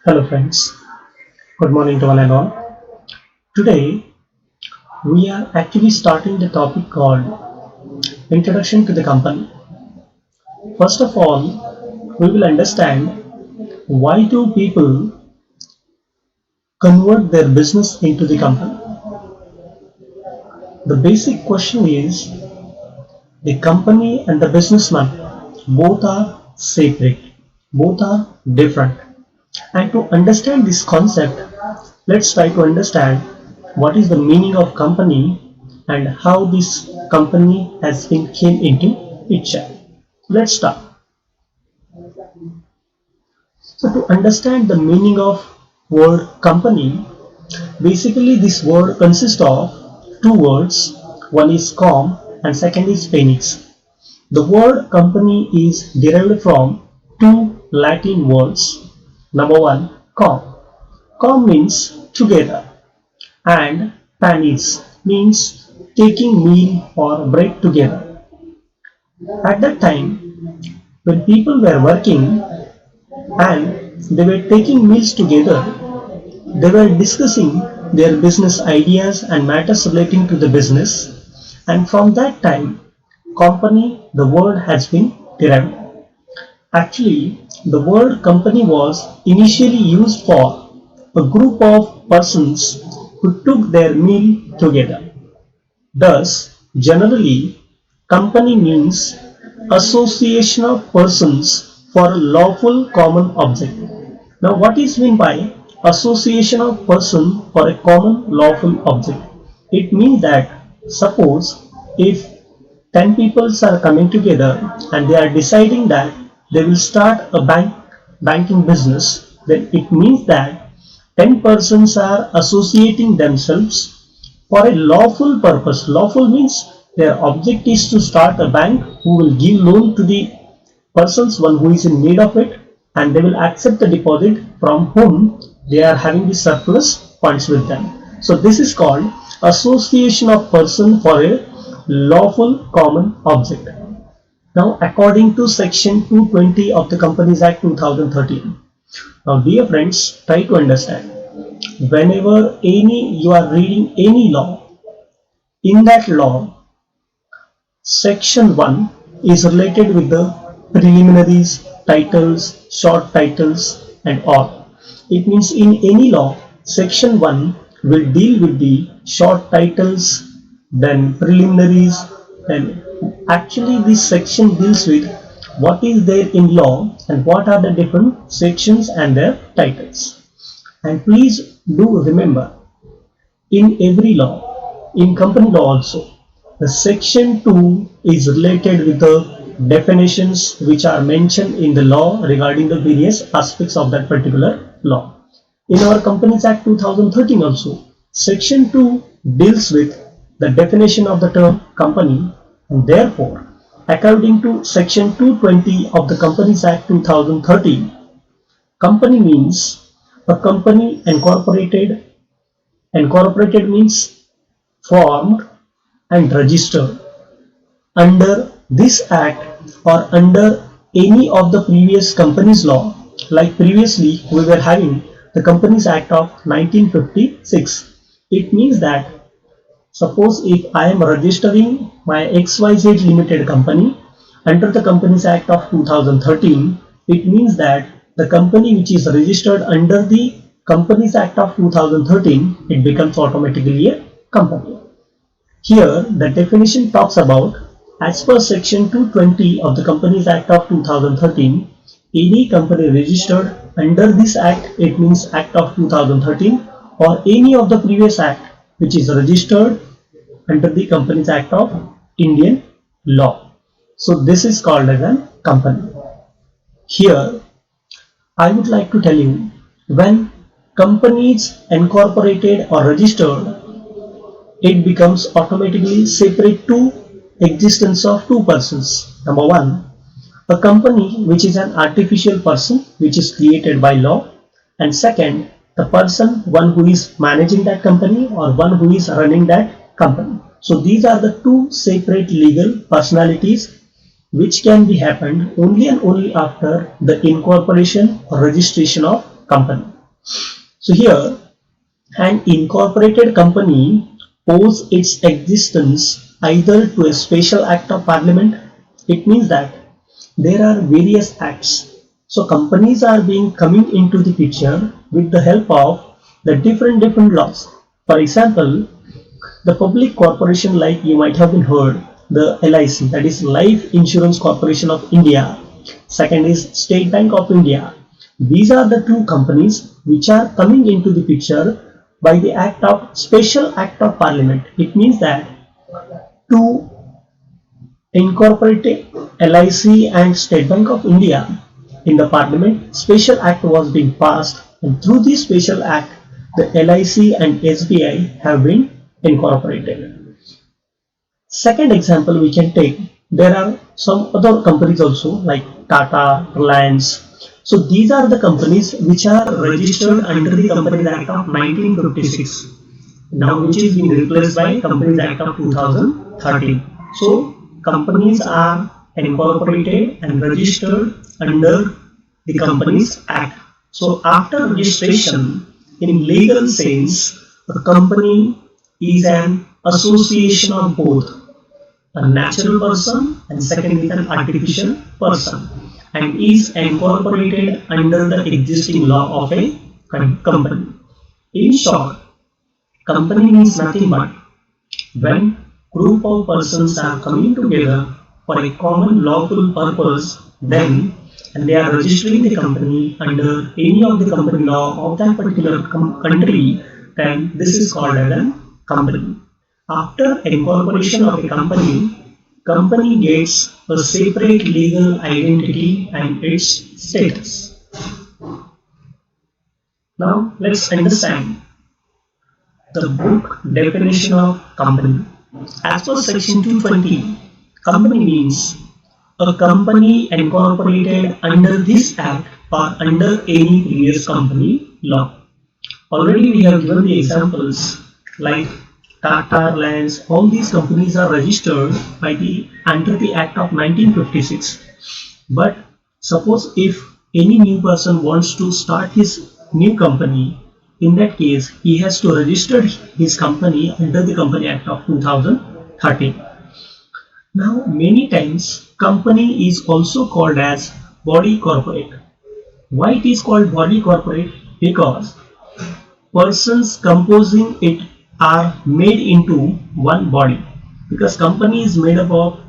Hello friends, good morning to one and all. Today we are actually starting the topic called Introduction to the Company. First of all, we will understand why do people convert their business into the company. The basic question is the company and the businessman both are separate, both are different. And to understand this concept, let's try to understand what is the meaning of company and how this company has been came into picture. Let's start. So to understand the meaning of word company, basically this word consists of two words. One is com and second is phoenix. The word company is derived from two Latin words. Number one, com. Com means together and panis means taking meal or break together. At that time, when people were working and they were taking meals together, they were discussing their business ideas and matters relating to the business, and from that time, company, the word has been derived. Actually, the word company was initially used for a group of persons who took their meal together. Thus, generally, company means association of persons for a lawful common object. Now, what is meant by association of person for a common lawful object? It means that suppose if 10 people are coming together and they are deciding that they will start a banking business, then it means that 10 persons are associating themselves for a lawful purpose. Lawful means their object is to start a bank who will give loan to the persons one who is in need of it, and they will accept the deposit from whom they are having the surplus funds with them. So this is called association of person for a lawful common object. Now according to section 220 of the Companies Act 2013. Now dear friends, try to understand. Whenever you are reading any law, in that law, section 1 is related with the preliminaries, titles, short titles and all. It means in any law, section 1 will deal with the short titles, then preliminaries, then actually this section deals with what is there in law and what are the different sections and their titles. And please do remember, in every law, in company law also, the section 2 is related with the definitions which are mentioned in the law regarding the various aspects of that particular law. In our Companies Act 2013 also, section 2 deals with the definition of the term company, and therefore, according to section 220 of the Companies Act 2013, company means a company incorporated. Incorporated means formed and registered under this act or under any of the previous companies law. Like previously we were having the Companies Act of 1956. It means that suppose if I am registering my XYZ Limited company under the Companies Act of 2013, it means that the company which is registered under the Companies Act of 2013, it becomes automatically a company. Here the definition talks about, as per section 220 of the Companies Act of 2013, any company registered under this act, it means Act of 2013, or any of the previous act which is registered under the Companies Act of Indian law. So this is called as a company. Here I would like to tell you, when companies incorporated or registered, it becomes automatically separate to existence of two persons. Number one, a company which is an artificial person which is created by law, and second, the person, one who is managing that company or one who is running that company. So these are the two separate legal personalities which can be happened only and only after the incorporation or registration of company. So here, an incorporated company owes its existence either to a special act of parliament. It means that there are various acts. So companies are being coming into the picture with the help of the different laws. For example, the public corporation, like you might have been heard, the LIC, that is Life Insurance Corporation of India. Second is State Bank of India. These are the two companies which are coming into the picture by the act of Special Act of Parliament. It means that to incorporate LIC and State Bank of India in the Parliament, Special Act was being passed, and through this Special Act, the LIC and SBI have been incorporated. Second example we can take, there are some other companies also like Tata, Reliance. So these are the companies which are registered under the Companies Act of 1956, now which is being replaced by Companies Act of 2013. So companies are incorporated and registered under the Companies Act. So after registration, in legal sense, a company is an association of both a natural person and second is an artificial person, and is incorporated under the existing law of a company. In short, company means nothing but when group of persons are coming together for a common lawful purpose, then and they are registering the company under any of the company law of that particular country, then this is called as a company. After incorporation of a company, company gets a separate legal identity and its status. Now let's understand the book definition of company. As per section 220, company means a company incorporated under this act or under any previous company law. Already we have given the examples like Tata, Reliance, all these companies are registered by under the Act of 1956. But suppose if any new person wants to start his new company, in that case he has to register his company under the Company Act of 2013. Now many times company is also called as body corporate. Why it is called body corporate? Because persons composing it are made into one body, because company is made up of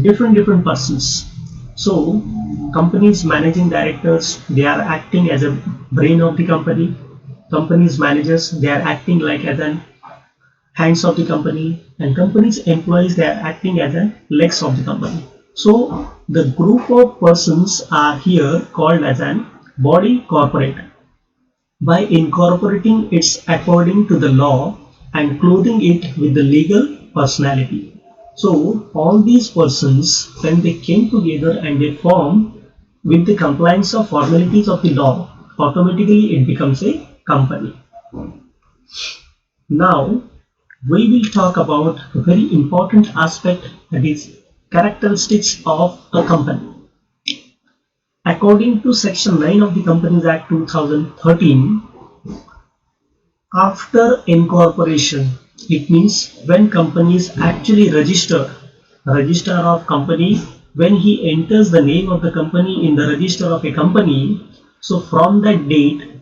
different persons. So company's managing directors, they are acting as a brain of the company. Company's managers, they are acting like as an hands of the company, and company's employees, they are acting as a legs of the company. So the group of persons are here called as an body corporate by incorporating it according to the law and clothing it with the legal personality. So all these persons, when they came together and they form with the compliance of formalities of the law, automatically it becomes a company. Now we will talk about a very important aspect, that is characteristics of a company. According to section 9 of the Companies Act 2013, after incorporation, it means when companies actually registrar of company, when he enters the name of the company in the register of a company, so from that date,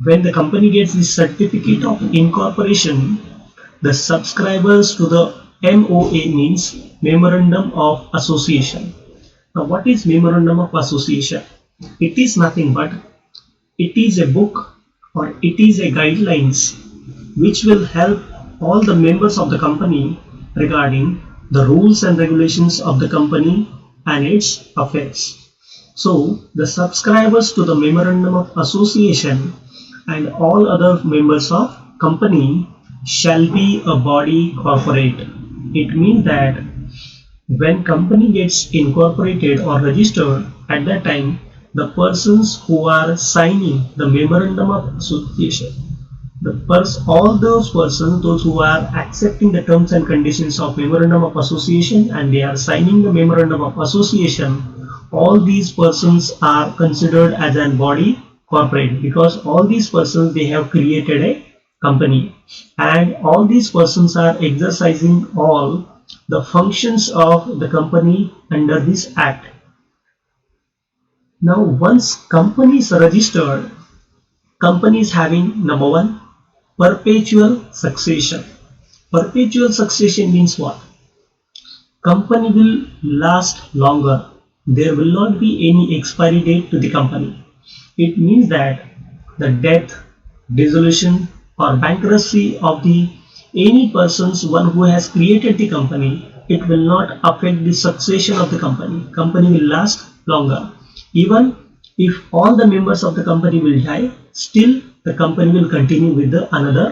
when the company gets the certificate of incorporation, the subscribers to the MOA means Memorandum of Association. Now what is Memorandum of Association? It is nothing but it is a book or it is a guidelines which will help all the members of the company regarding the rules and regulations of the company and its affairs. So the subscribers to the Memorandum of Association and all other members of company shall be a body corporate. It means that when company gets incorporated or registered, at that time the persons who are signing the Memorandum of Association, all those persons, those who are accepting the terms and conditions of Memorandum of Association and they are signing the Memorandum of Association, all these persons are considered as a body corporate, because all these persons, they have created a company, and all these persons are exercising all the functions of the company under this act. Now once company is registered, company is having number one, perpetual succession. Perpetual succession means what? Company will last longer. There will not be any expiry date to the company. It means that the death, dissolution or bankruptcy of the any persons, one who has created the company, it will not affect the succession of the company. Company will last longer. Even if all the members of the company will die, still the company will continue with the another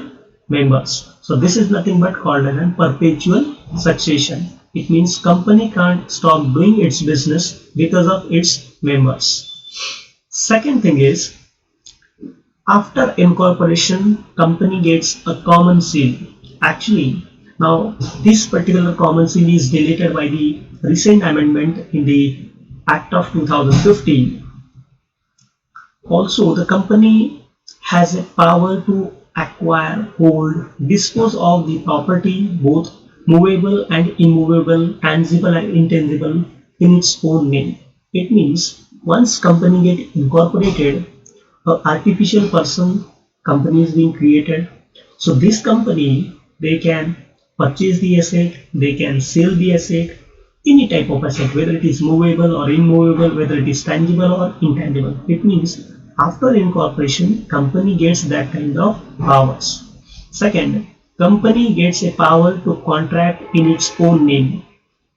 members. So this is nothing but called as a perpetual succession. It means company can't stop doing its business because of its members. Second thing is, after incorporation, company gets a common seal. Actually, now this particular common seal is deleted by the recent amendment in the Act of 2015. Also, the company has a power to acquire, hold, dispose of the property, both movable and immovable, tangible and intangible, in its own name. It means once company get incorporated, a artificial person company is being created. So this company, they can purchase the asset, they can sell the asset, any type of asset, whether it is movable or immovable, whether it is tangible or intangible. It means after incorporation, company gets that kind of powers. Second, company gets a power to contract in its own name.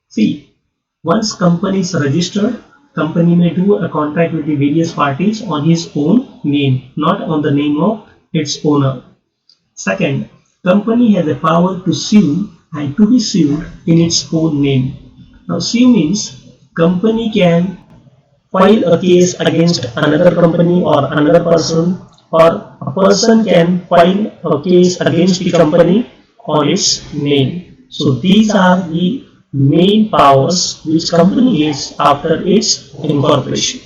See, once company is registered, company may do a contract with the various parties on his own name, not on the name of its owner. Second, company has a power to sue and to be sued in its own name. Now sue means company can file a case against another company or another person, or a person can file a case against the company on its name. So these are the main powers which company gets after its incorporation.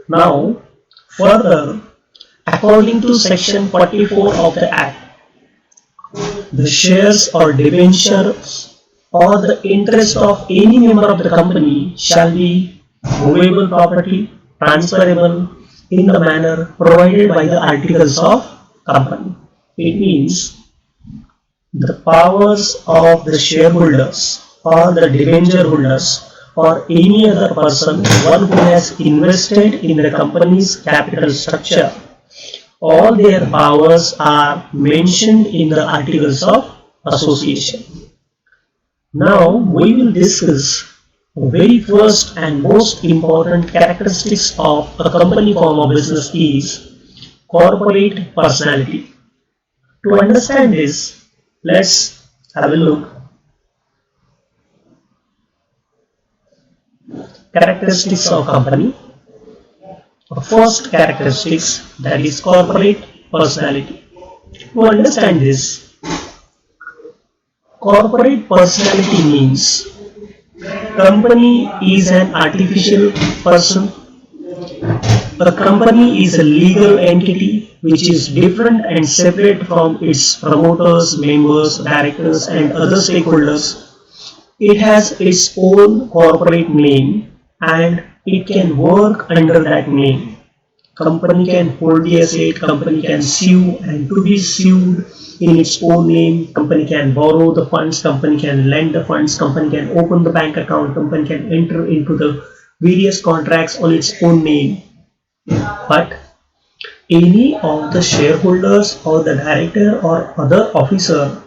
Now further, according to section 44 of the Act, the shares or debentures or the interest of any member of the company shall be movable property, transferable in the manner provided by the articles of company. It means the powers of the shareholders or the debenture holders or any other person, one who has invested in the company's capital structure, all their powers are mentioned in the articles of association. Now we will discuss the very first and most important characteristics of a company form of business is corporate personality. To understand this, let's have a look. Characteristics of company. The first characteristics, that is corporate personality. To understand this, corporate personality means company is an artificial person. A company is a legal entity which is different and separate from its promoters, members, directors and other stakeholders. It has its own corporate name and it can work under that name. Company can hold the asset, company can sue and to be sued in its own name, company can borrow the funds, company can lend the funds, company can open the bank account, company can enter into the various contracts on its own name. But any of the shareholders or the director or other officer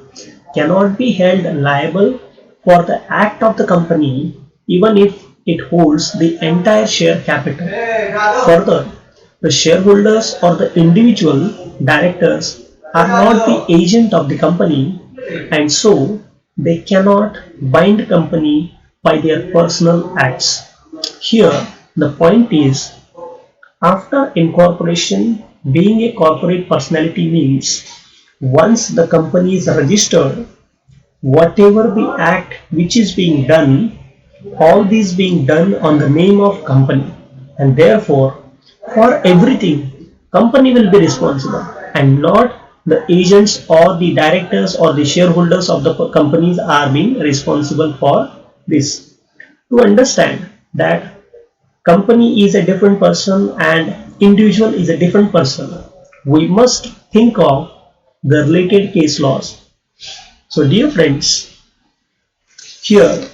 cannot be held liable for the act of the company even if it holds the entire share capital. Further, the shareholders or the individual directors are not the agent of the company and so they cannot bind company by their personal acts. Here the point is, after incorporation, being a corporate personality means once the company is registered, whatever the act which is being done, all these being done on the name of company, and therefore For everything, company will be responsible and not the agents or the directors or the shareholders of the companies are being responsible for this. To understand that company is a different person and individual is a different person, we must think of the related case laws. So dear friends, here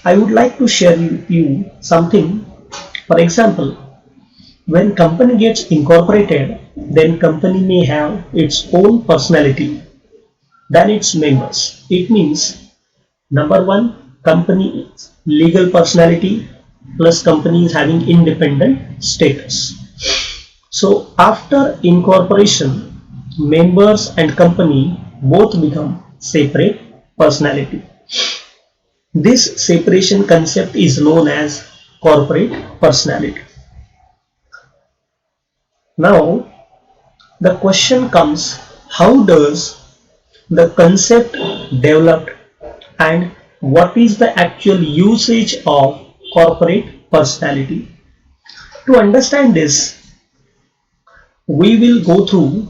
I would like to share with you something. For example, when company gets incorporated, then company may have its own personality than its members. It means number one, company is legal personality plus company is having independent status. So after incorporation, members and company both become separate personality. This separation concept is known as corporate personality. Now the question comes, how does the concept developed and what is the actual usage of corporate personality? To understand this, we will go through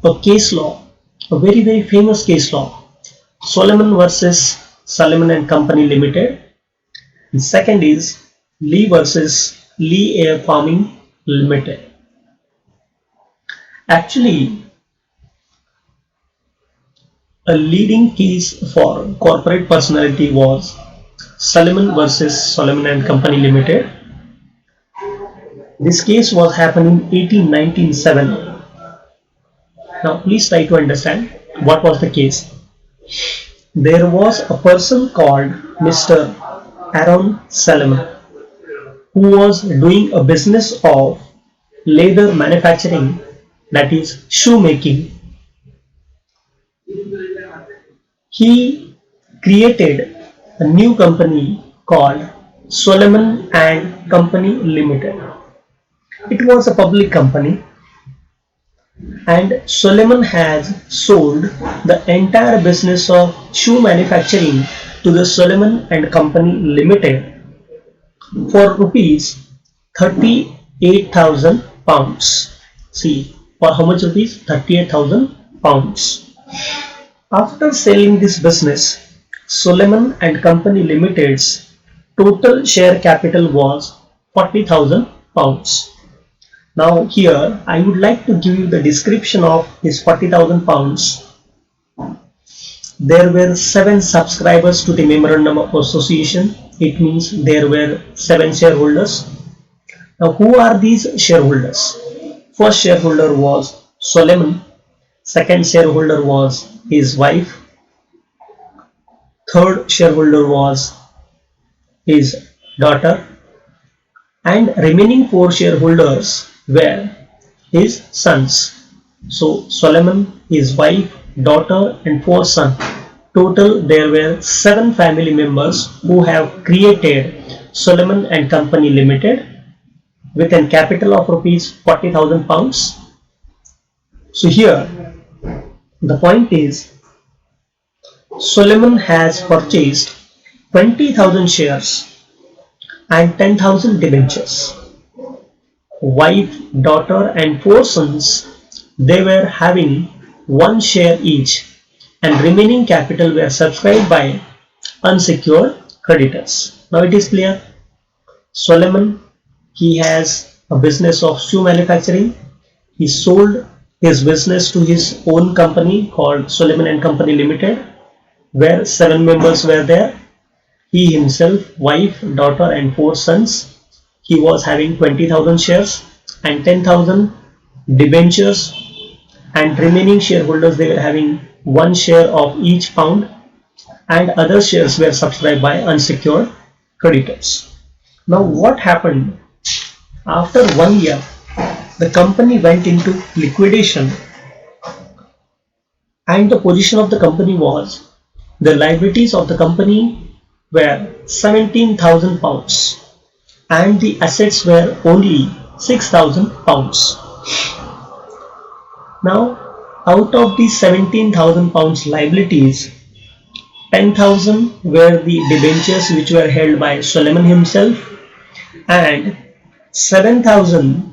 a case law, a very famous case law, Solomon versus Solomon and Company Limited. The second is Lee versus Lee Air Farming Limited. Actually, a leading case for corporate personality was Solomon versus Solomon and Company Limited. This case was happened in 1897. Now please try to understand what was the case. There was a person called Mr. Aaron Solomon who was doing a business of leather manufacturing, that is shoemaking. He created a new company called Solomon and Company Limited. It was a public company and Solomon has sold the entire business of shoe manufacturing to the Solomon and Company Limited for rupees 38,000 pounds. See, for how much rupees? 38,000 pounds. After selling this business, Solomon and Company Limited's total share capital was 40,000 pounds. Now here I would like to give you the description of this 40,000 pounds. There were 7 subscribers to the memorandum of association. It means there were 7 shareholders. Now who are these shareholders? First shareholder was Solomon. Second shareholder was his wife. Third shareholder was his daughter. And remaining 4 shareholders were his sons. So Solomon, his wife, daughter and 4 sons. Total there were 7 family members who have created Solomon and Company Limited with a capital of rupees 40,000 pounds. So here the point is, Solomon has purchased 20,000 shares and 10,000 debentures. Wife, daughter and 4 sons, they were having 1 share each and remaining capital were subscribed by unsecured creditors. Now it is clear. Solomon, he has a business of shoe manufacturing. He sold his business to his own company called Solomon and Company Limited, where 7 members were there. He himself, wife, daughter and 4 sons. He was having 20,000 shares and 10,000 debentures, and remaining shareholders, they were having 1 share of each pound, and other shares were subscribed by unsecured creditors. Now what happened? After 1 year, the company went into liquidation and the position of the company was, the liabilities of the company were 17,000 pounds and the assets were only 6,000 pounds. Now out of these 17,000 pounds liabilities, 10,000 were the debentures which were held by Solomon himself and 7,000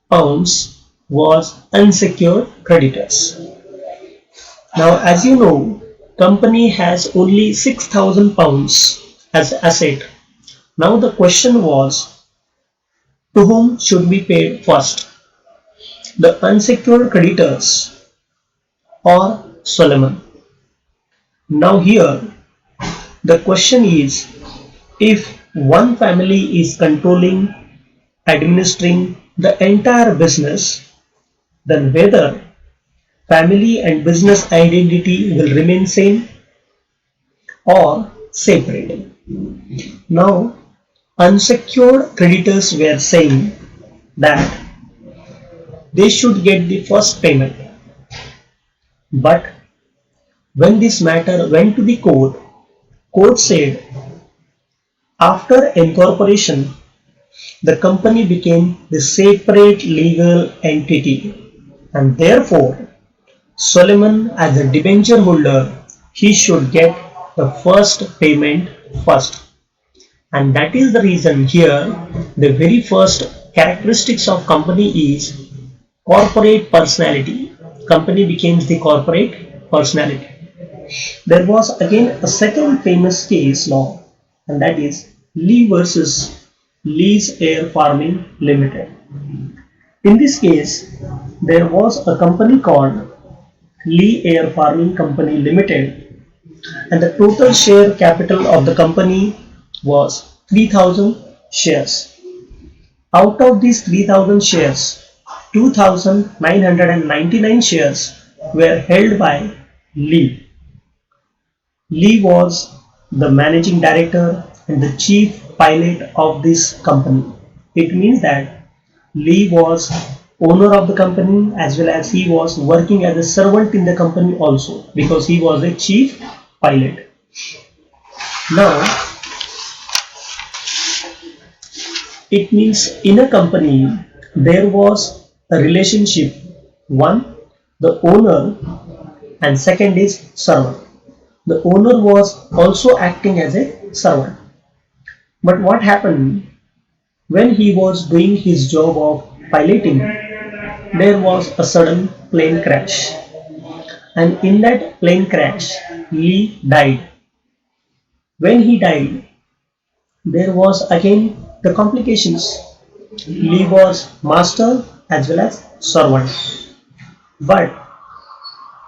pounds was unsecured creditors. Now, as you know, company has only 6,000 pounds as asset. Now the question was, to whom should be paid first? The unsecured creditors or Solomon? Now here the question is, if one family is controlling, administering the entire business, then whether family and business identity will remain same or separate. Now, unsecured creditors were saying that they should get the first payment. But when this matter went to the court said after incorporation, the company became the separate legal entity, and therefore Solomon, as a debenture holder, he should get the first payment first. And that is the reason here the very first characteristics of company is corporate personality. Company becomes the corporate personality. There was again a second famous case law, and that is Lee versus Lee's Air Farming Limited. In this case, there was a company called Lee Air Farming Company Limited, and the total share capital of the company was 3,000 shares. Out of these 3,000 shares, 2,999 shares were held by Lee. Lee was the managing director and the chief pilot of this company. It means that Lee was owner of the company as well as he was working as a servant in the company also, because he was a chief pilot. Now, it means in a company there was a relationship, one, the owner, and second is servant. The owner was also acting as a servant. But what happened when he was doing his job of piloting? There was a sudden plane crash, and in that plane crash, Lee died. When he died, there was again the complications. Lee was master as well as servant. But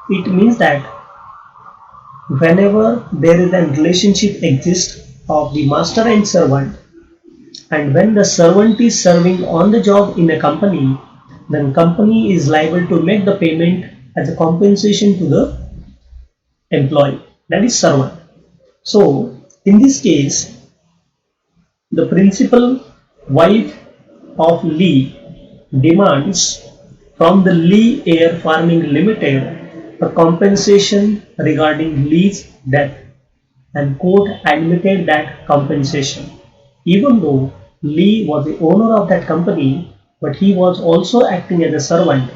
it means that whenever there is a relationship exists of the master and servant, and when the servant is serving on the job in a company, then company is liable to make the payment as a compensation to the employee, that is servant. So in this case, the principal wife of Lee demands from the Lee Air Farming Limited a compensation regarding Lee's death, and court admitted that compensation. Even though Lee was the owner of that company, but he was also acting as a servant.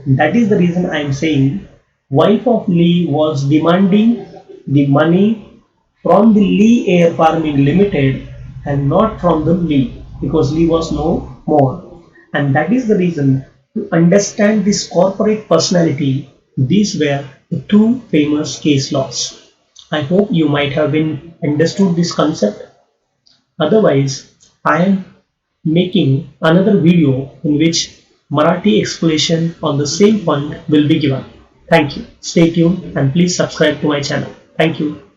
That is the reason I am saying wife of Lee was demanding the money from the Lee Air Farming Limited and not from the Lee, because Lee was no more. And that is the reason, to understand this corporate personality, these were the two famous case laws. I hope you might have been understood this concept. Otherwise, I am making another video in which Marathi explanation on the same point will be given. Thank you. Stay tuned and please subscribe to my channel. Thank you.